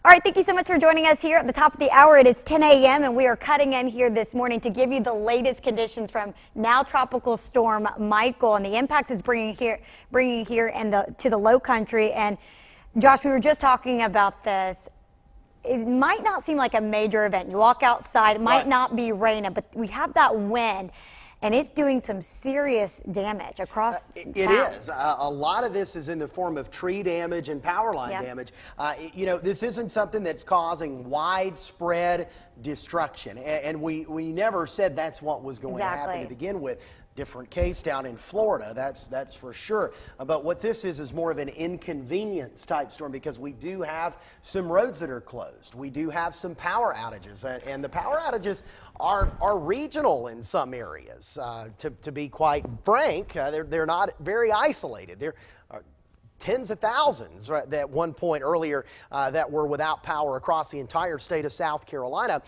All right, thank you so much for joining us here at the top of the hour. It is 10 a.m. and we are cutting in here this morning to give you the latest conditions from now tropical storm Michael and the impacts it's bringing here to the low country. And Josh, we were just talking about this. It might not seem like a major event. You walk outside, it might not be raining, but we have that wind. And it's doing some serious damage across town. It is. A lot of this is in the form of tree damage and power line damage. You know, this isn't something that's causing widespread destruction. And we never said that's what was going to happen to begin with. Different case down in Florida, that's for sure. But what this is more of an inconvenience type storm because we do have some roads that are closed. We do have some power outages, and the power outages are regional in some areas. To be quite frank, they're not very isolated. They're tens of thousands at one point earlier that were without power across the entire state of South Carolina.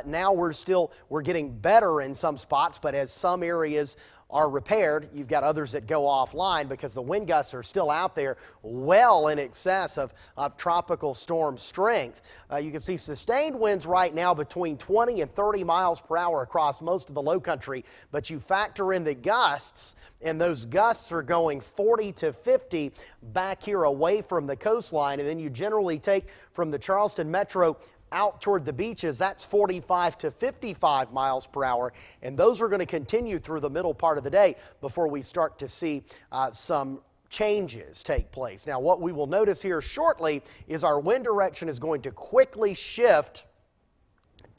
Now we're getting better in some spots, but as some areas are repaired, you've got others that go offline because the wind gusts are still out there well in excess of tropical storm strength. You can see sustained winds right now between 20 and 30 miles per hour across most of the low country, but you factor in the gusts, and those gusts are going 40 to 50 back here away from the coastline, and then you generally take from the Charleston metro out toward the beaches, that's 45 to 55 miles per hour, and those are going to continue through the middle part of the day before we start to see some changes take place. Now, what we will notice here shortly is our wind direction is going to quickly shift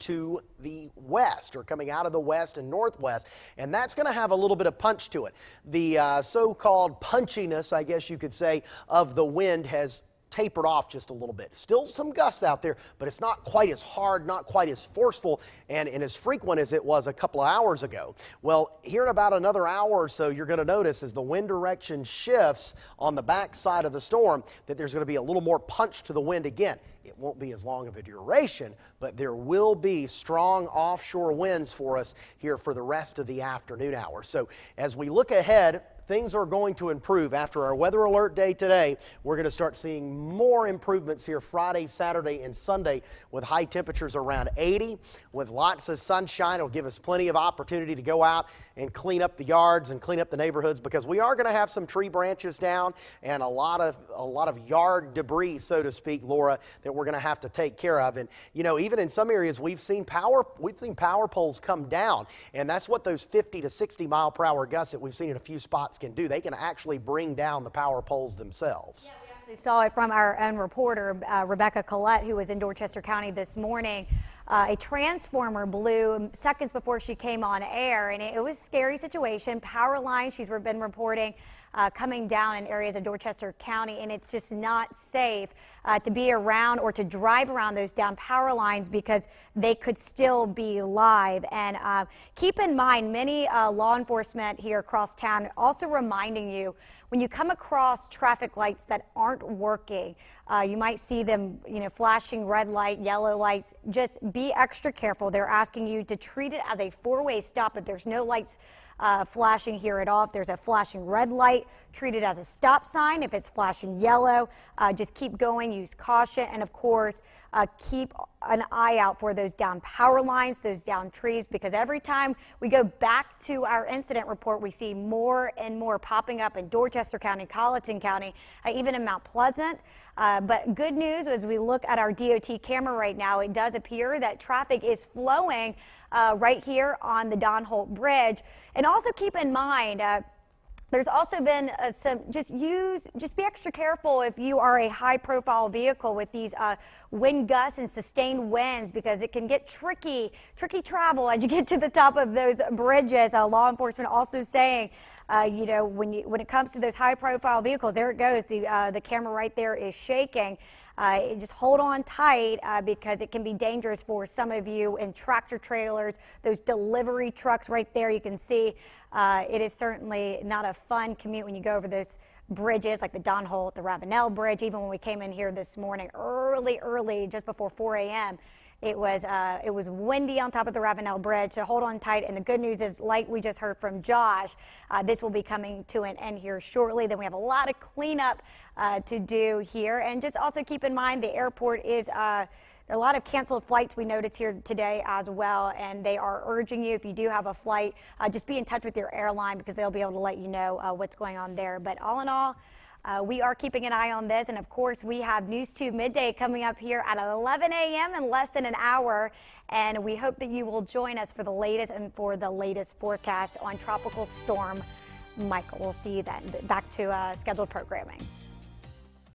to the west, or coming out of the west and northwest, and that's going to have a little bit of punch to it. The so-called punchiness, I guess you could say, of the wind has tapered off just a little bit. Still some gusts out there, but it's not quite as hard, not quite as forceful, and as frequent as it was a couple of hours ago. Well, here in about another hour or so, you're going to notice as the wind direction shifts on the back side of the storm that there's going to be a little more punch to the wind again. It won't be as long of a duration, but there will be strong offshore winds for us here for the rest of the afternoon hours. So as we look ahead, things are going to improve. After our weather alert day today, we're going to start seeing more improvements here Friday, Saturday, and Sunday with high temperatures around 80. With lots of sunshine, it'll give us plenty of opportunity to go out and clean up the yards and clean up the neighborhoods, because we are going to have some tree branches down and a lot of yard debris, so to speak, Laura, that we're going to have to take care of. And you know, even in some areas we've seen power poles come down, and that's what those 50 to 60 mile per hour gusts that we've seen in a few spots can do. They can actually bring down the power poles themselves. Yeah, we actually saw it from our own reporter, Rebecca Collette, who was in Dorchester County this morning. A transformer blew seconds before she came on air, and it was a scary situation. Power lines, she's been reporting, coming down in areas of Dorchester County, and it's just not safe to be around or to drive around those down power lines because they could still be live. And keep in mind, many law enforcement here across town also reminding you, when you come across traffic lights that aren't working, you might see them, flashing red light, yellow lights. Just be extra careful. They're asking you to treat it as a four-way stop. If there's no lights flashing here at all, if there's a flashing red light, treat it as a stop sign. If it's flashing yellow, just keep going, use caution, and of course, keep an eye out for those down power lines, those down trees, because every time we go back to our incident report, we see more and more popping up in Dorchester County, Colleton County, even in Mount Pleasant. But good news, as we look at our DOT camera right now, it does appear that traffic is flowing right here on the Don Holt Bridge. And also keep in mind, there's also been just be extra careful if you are a high profile vehicle with these wind gusts and sustained winds, because it can get tricky travel as you get to the top of those bridges. Law enforcement also saying, when it comes to those high profile vehicles, there it goes. The camera right there is shaking. Just hold on tight because it can be dangerous for some of you in tractor trailers, those delivery trucks right there. You can see it is certainly not a fun commute when you go over those bridges like the Don Holt, the Ravenel Bridge. Even when we came in here this morning early, just before 4 a.m., It was windy on top of the Ravenel Bridge, so hold on tight. And the good news is, like we just heard from Josh, this will be coming to an end here shortly. Then we have a lot of cleanup to do here. And just also keep in mind, the airport is a lot of canceled flights we noticed here today as well, and they are urging you, if you do have a flight, just be in touch with your airline because they'll be able to let you know what's going on there. But all in all, we are keeping an eye on this, and of course we have News 2 Midday coming up here at 11 a.m. in less than an hour, and we hope that you will join us for the latest forecast on Tropical Storm Michael. We'll see you then. Back to scheduled programming.